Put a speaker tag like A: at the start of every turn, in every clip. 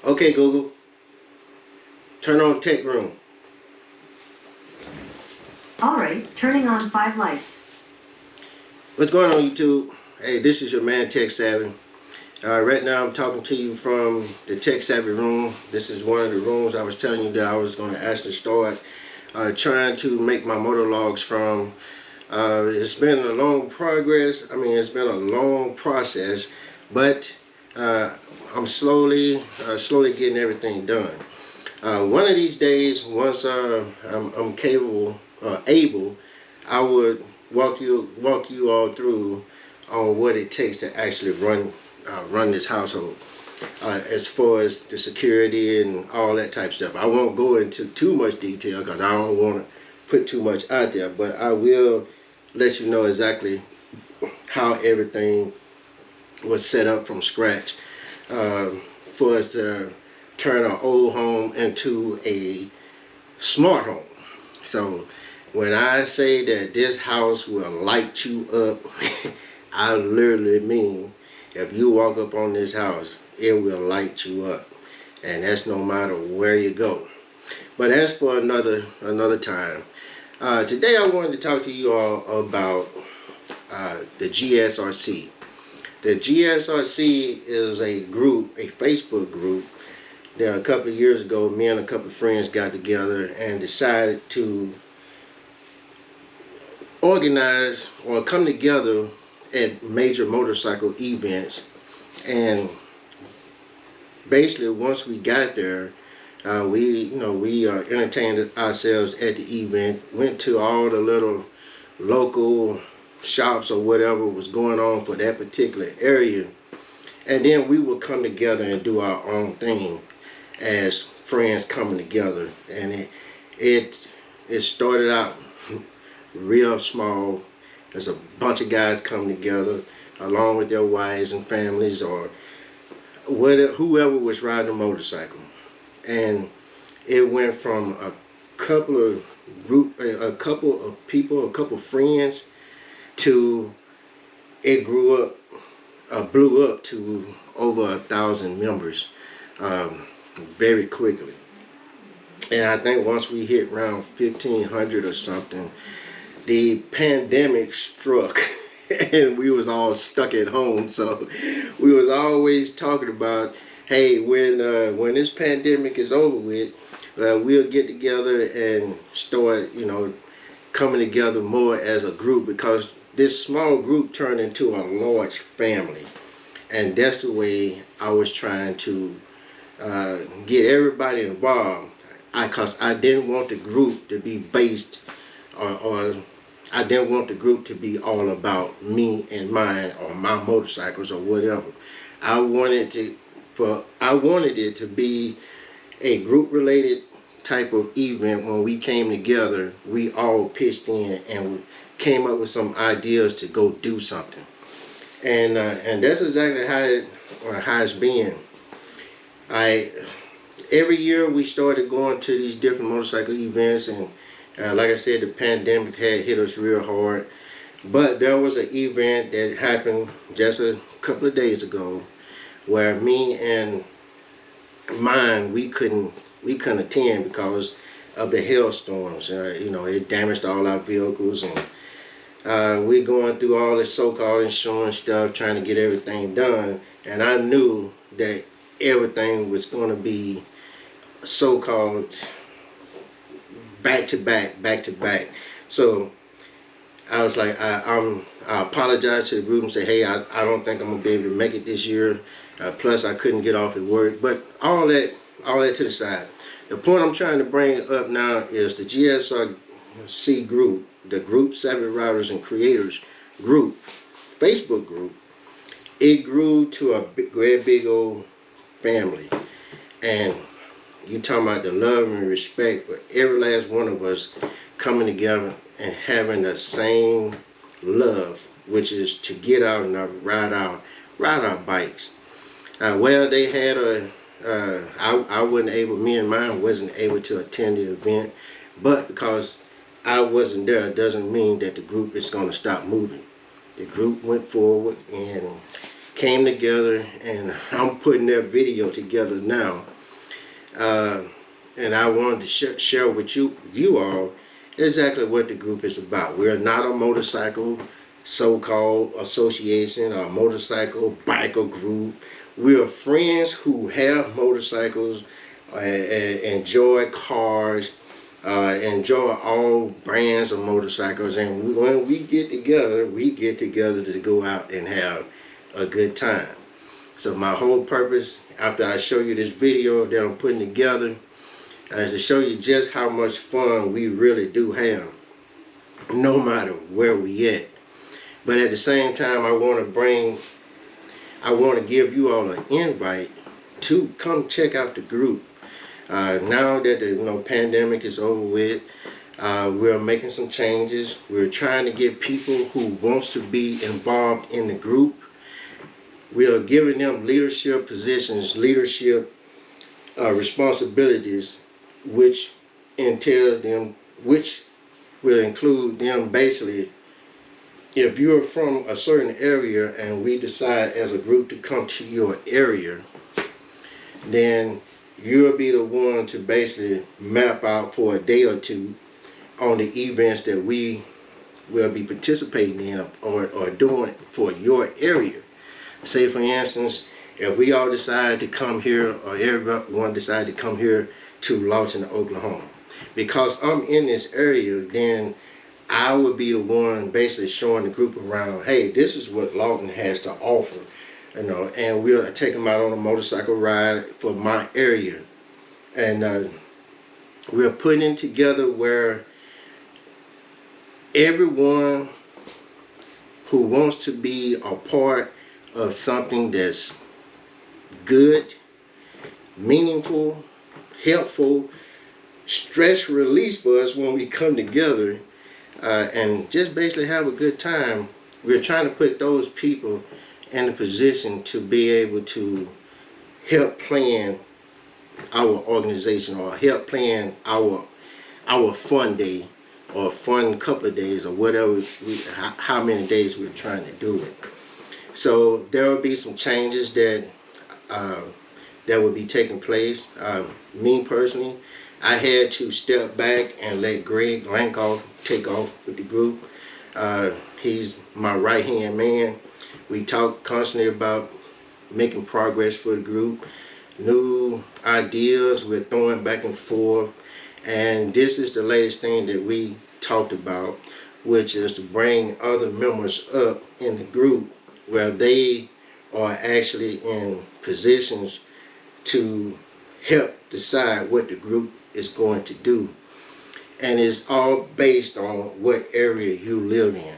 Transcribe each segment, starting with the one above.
A: Okay, Google, turn on tech room.
B: Alright, turning on 5 lights.
A: What's going on, YouTube? Hey, this is your man Tech Savvy. Right now I'm talking to you from the Tech Savvy room. This is one of the rooms I was telling you that I was going to actually start trying to make my monologues from. It's been a long progress. I mean, it's been a long process, but I'm slowly getting everything done. One of these days, once I'm capable, able, I would walk you all through on what it takes to actually run this household, as far as the security and all that type of stuff. I won't go into too much detail because I don't want to put too much out there, but I will let you know exactly how everything was set up from scratch for us to turn our old home into a smart home. So when I say that this house will light you up, I literally mean if you walk up on this house, it will light you up, and that's no matter where you go. But that's for another time. Today I wanted to talk to you all about the GSRC. The GSRC is a group, a Facebook group, that a couple of years ago, me and a couple of friends got together and decided to organize or come together at major motorcycle events. And basically, once we got there, we entertained ourselves at the event, went to all the little local shops or whatever was going on for that particular area, and then we would come together and do our own thing as friends coming together. And it started out real small. There's a bunch of guys coming together along with their wives and families, or whoever was riding a motorcycle. And it went from a couple of people, a couple of friends, to it blew up to over 1,000 members very quickly. And I think once we hit around 1,500 or something, the pandemic struck and we was all stuck at home. So we was always talking about, hey, when this pandemic is over with, we'll get together and start, coming together more as a group, because this small group turned into a large family. And that's the way I was trying to get everybody involved, because I didn't want the group to be based, or I didn't want the group to be all about me and mine or my motorcycles or whatever. I wanted it to be a group related type of event. When we came together, we all pitched in and we came up with some ideas to go do something. And that's exactly how it's been. Every year we started going to these different motorcycle events, and like I said, the pandemic had hit us real hard. But there was an event that happened just a couple of days ago where me and mine, we couldn't attend because of the hailstorms. It damaged all our vehicles, and we're going through all this so-called insurance stuff, trying to get everything done. And I knew that everything was going to be so-called back to back. So I was like, I apologized to the group and said, hey, I don't think I'm gonna be able to make it this year. Plus I couldn't get off at work. But all that to the side. The point I'm trying to bring up now is the GSRC group, the Group Savvy Routers and Creators group, Facebook group. It grew to a great big old family. And you talking about the love and respect for every last one of us coming together and having the same love, which is to get out and ride our bikes. Well, they had I wasn't able, me and mine wasn't able to attend the event, but because I wasn't there, it doesn't mean that the group is going to stop moving. The group went forward and came together, and I'm putting their video together now. And I wanted to share with you all exactly what the group is about. We're not a motorcycle so-called association or motorcycle biker group. We are friends who have motorcycles, enjoy cars, enjoy all brands of motorcycles, and when we get together to go out and have a good time. So my whole purpose, after I show you this video that I'm putting together, is to show you just how much fun we really do have, no matter where we at. But at the same time, I want to give you all an invite to come check out the group. Now that the pandemic is over with, we're making some changes. We're trying to get people who wants to be involved in the group. We are giving them leadership positions, leadership responsibilities, which will include them basically. If you're from a certain area and we decide as a group to come to your area, then you'll be the one to basically map out for a day or two on the events that we will be participating in or doing for your area. Say for instance, if we all decide to come here, or everyone decide to come here to Lawton, Oklahoma, because I'm in this area, then I would be the one basically showing the group around, hey, this is what Lawton has to offer, and we'll take them out on a motorcycle ride for my area. And we're putting together where everyone who wants to be a part of something that's good, meaningful, helpful, stress release for us when we come together, and just basically have a good time. We're trying to put those people in a position to be able to help plan our organization, or help plan our fun day, or fun couple of days, or whatever, how many days we're trying to do it. So there will be some changes that will be taking place. Me personally, I had to step back and let Greg Lankoff take off with the group. He's my right-hand man. We talk constantly about making progress for the group, new ideas we're throwing back and forth, and this is the latest thing that we talked about, which is to bring other members up in the group where they are actually in positions to help decide what the group is going to do. And it's all based on what area you live in.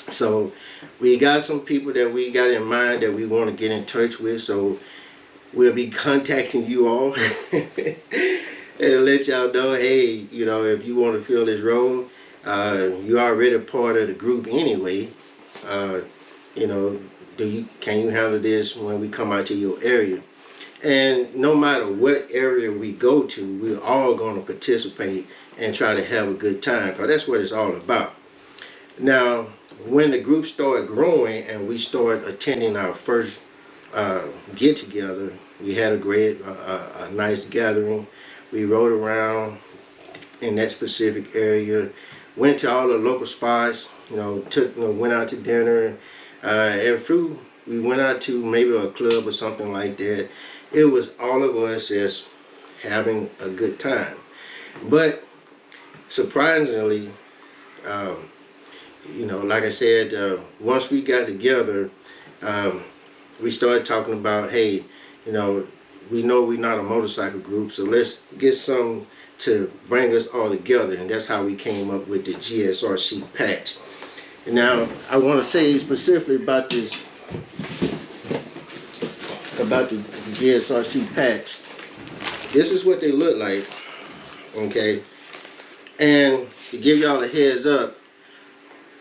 A: So we got some people that we got in mind that we want to get in touch with, so we'll be contacting you all and let y'all know, hey, if you want to fill this role, you're already a part of the group anyway. Can you handle this when we come out to your area? And no matter what area we go to, we're all going to participate and try to have a good time, because that's what it's all about. Now, when the group started growing and we started attending our first get-together, we had a nice gathering. We rode around in that specific area, went to all the local spots, went out to dinner. We went out to maybe a club or something like that. It was all of us just having a good time. But surprisingly, like I said, once we got together, we started talking about, hey, we know we're not a motorcycle group, so let's get something to bring us all together, and that's how we came up with the GSRC patch. Now, I want to say specifically about this, about the GSRC patch. This is what they look like, okay? And to give y'all a heads up,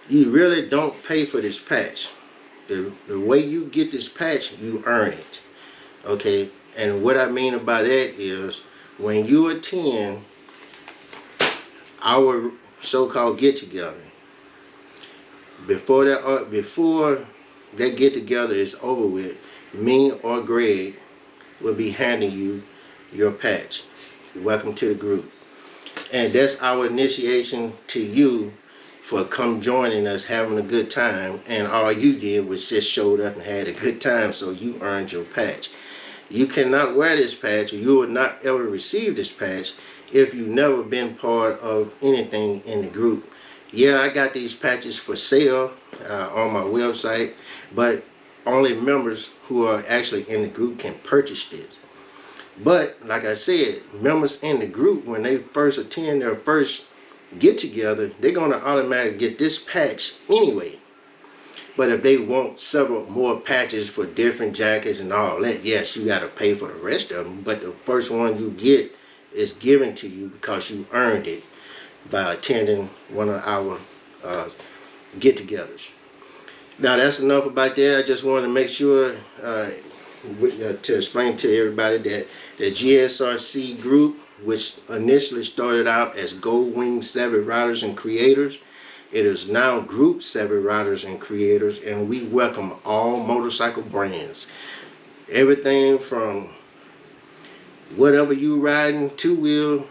A: you really don't pay for this patch. The way you get this patch, you earn it, okay? And what I mean by that is, when you attend our so-called get-together, before that get-together is over with, me or Greg will be handing you your patch. Welcome to the group. And that's our initiation to you for come joining us, having a good time, and all you did was just showed up and had a good time, so you earned your patch. You cannot wear this patch, or you will not ever receive this patch if you've never been part of anything in the group. Yeah, I got these patches for sale on my website, but only members who are actually in the group can purchase this. But like I said, members in the group, when they first attend their first get together, they're going to automatically get this patch anyway. But if they want several more patches for different jackets and all that, yes, you got to pay for the rest of them. But the first one you get is given to you because you earned it by attending one of our get-togethers. Now that's enough about that. I just wanted to make sure to explain to everybody that the GSRC group, which initially started out as Gold Wing Savvy Riders and Creators, it is now Group Savvy Riders and Creators, and we welcome all motorcycle brands. Everything from whatever you riding, 2-wheel,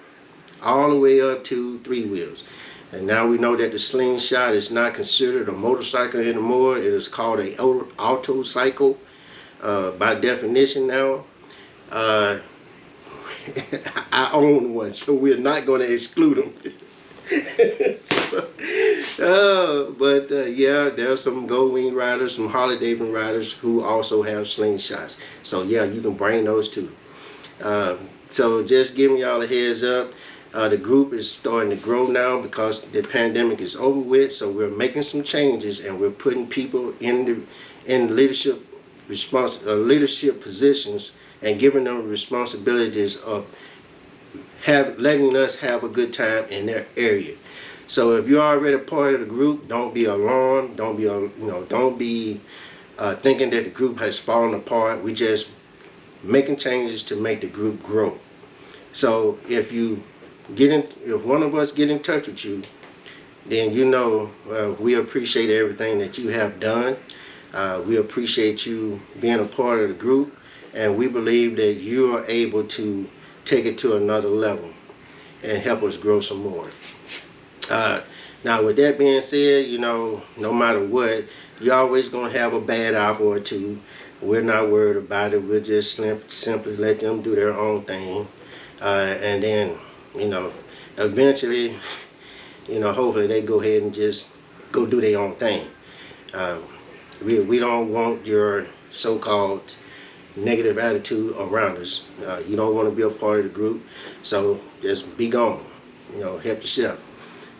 A: all the way up to 3 wheels. And now we know that the slingshot is not considered a motorcycle anymore. It is called a auto cycle by definition now. I own one, so we're not going to exclude them. Yeah, there's some Gold Wing riders, some Harley Davidson riders who also have slingshots. So yeah, you can bring those too. So just giving y'all a heads up. The group is starting to grow now because the pandemic is over with. So we're making some changes, and we're putting people in leadership positions and giving them responsibilities of letting us have a good time in their area. So if you're already part of the group, don't be alarmed. Don't be thinking that the group has fallen apart. We just making changes to make the group grow. So if one of us get in touch with you, then we appreciate everything that you have done. We appreciate you being a part of the group, and we believe that you are able to take it to another level and help us grow some more. Now with that being said, no matter what, you're always going to have a bad apple or two. We're not worried about it. We'll just simply let them do their own thing, and then eventually hopefully they go ahead and just go do their own thing. We don't want your so-called negative attitude around us. You don't want to be a part of the group, so just be gone. Help yourself.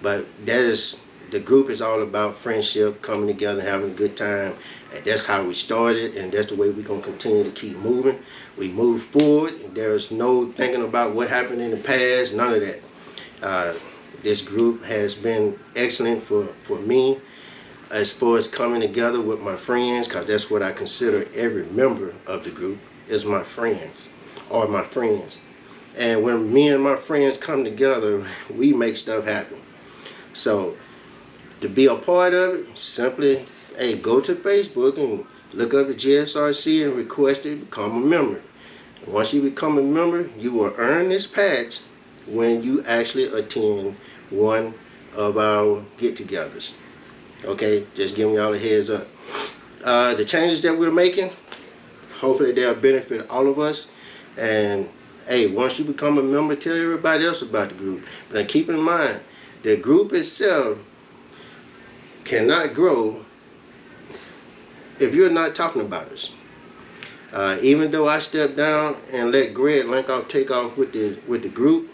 A: But the group is all about friendship, coming together, having a good time. And that's how we started, and that's the way we're going to continue to keep moving. We move forward. There's no thinking about what happened in the past, none of that. This group has been excellent for me as far as coming together with my friends, because that's what I consider every member of the group is my friends, or my friends. And when me and my friends come together, we make stuff happen. So to be a part of it, simply go to Facebook and look up the GSRC and request to become a member. Once you become a member, you will earn this patch when you actually attend one of our get-togethers. Okay, just giving y'all a heads up. The changes that we're making, hopefully they'll benefit all of us. And once you become a member, tell everybody else about the group. But keep in mind, the group itself cannot grow if you're not talking about us. Even though I stepped down and let Greg Lankoff take off with the group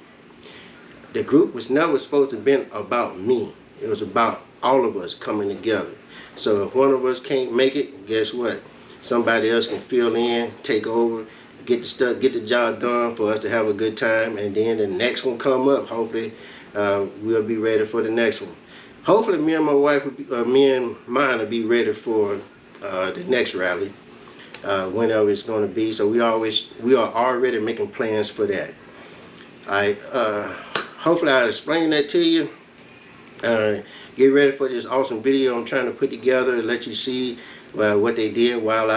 A: was never supposed to have been about me. It was about all of us coming together. So if one of us can't make it, guess what? Somebody else can fill in, take over, get the job done for us to have a good time, and then the next one come up. Hopefully, we'll be ready for the next one. Hopefully, me and my wife, me and mine will be ready for the next rally, whenever it's going to be. So we are already making plans for that. Hopefully I explained that to you. Get ready for this awesome video I'm trying to put together and let you see what they did while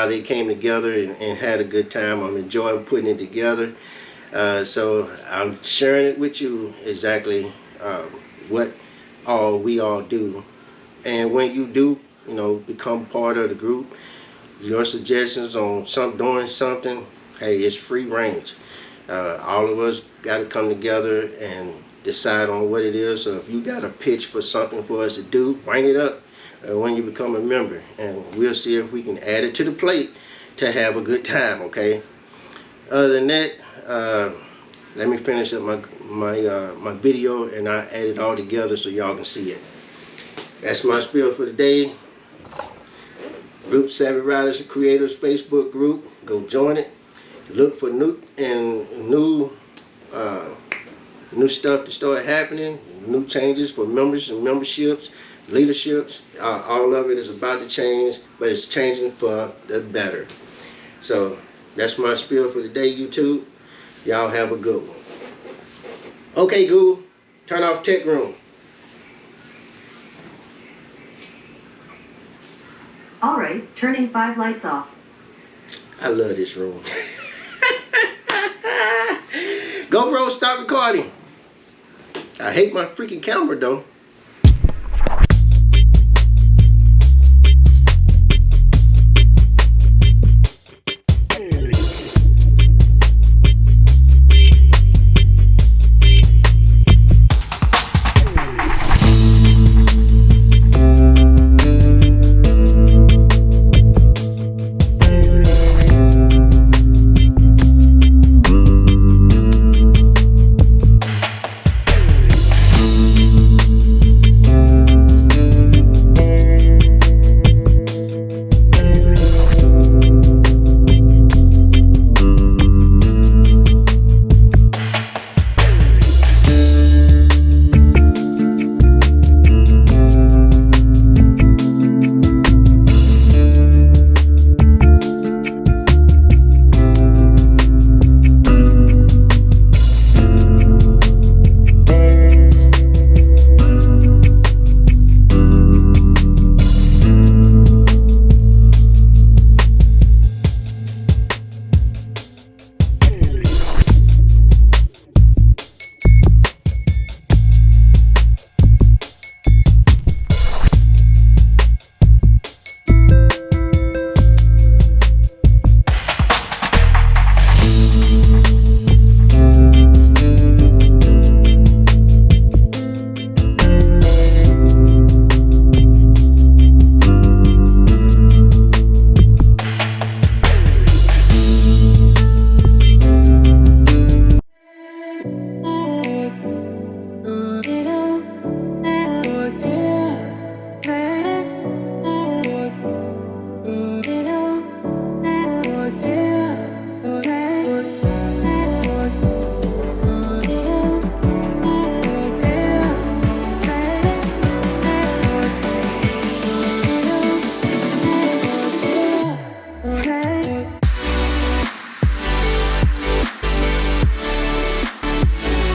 A: they came together and had a good time. I'm enjoying putting it together. So I'm sharing it with you exactly what we all do. And when you do, become part of the group, your suggestions on doing something, hey, it's free range. All of us got to come together and decide on what it is. So if you got a pitch for something for us to do, bring it up when you become a member, and we'll see if we can add it to the plate to have a good time. Okay. Other than that, let me finish up my video, and I add it all together so y'all can see it. That's my spiel for the day. Group Savvy Riders Creators Facebook group. Go join it. Look for new stuff to start happening, new changes for members and memberships, leaderships. All of it is about to change, but it's changing for the better. So that's my spiel for the day, YouTube. Y'all have a good one. Okay, Google, turn off Tech Room.
B: All right, turning 5 lights off.
A: I love this room. GoPro, stop recording. I hate my freaking camera though.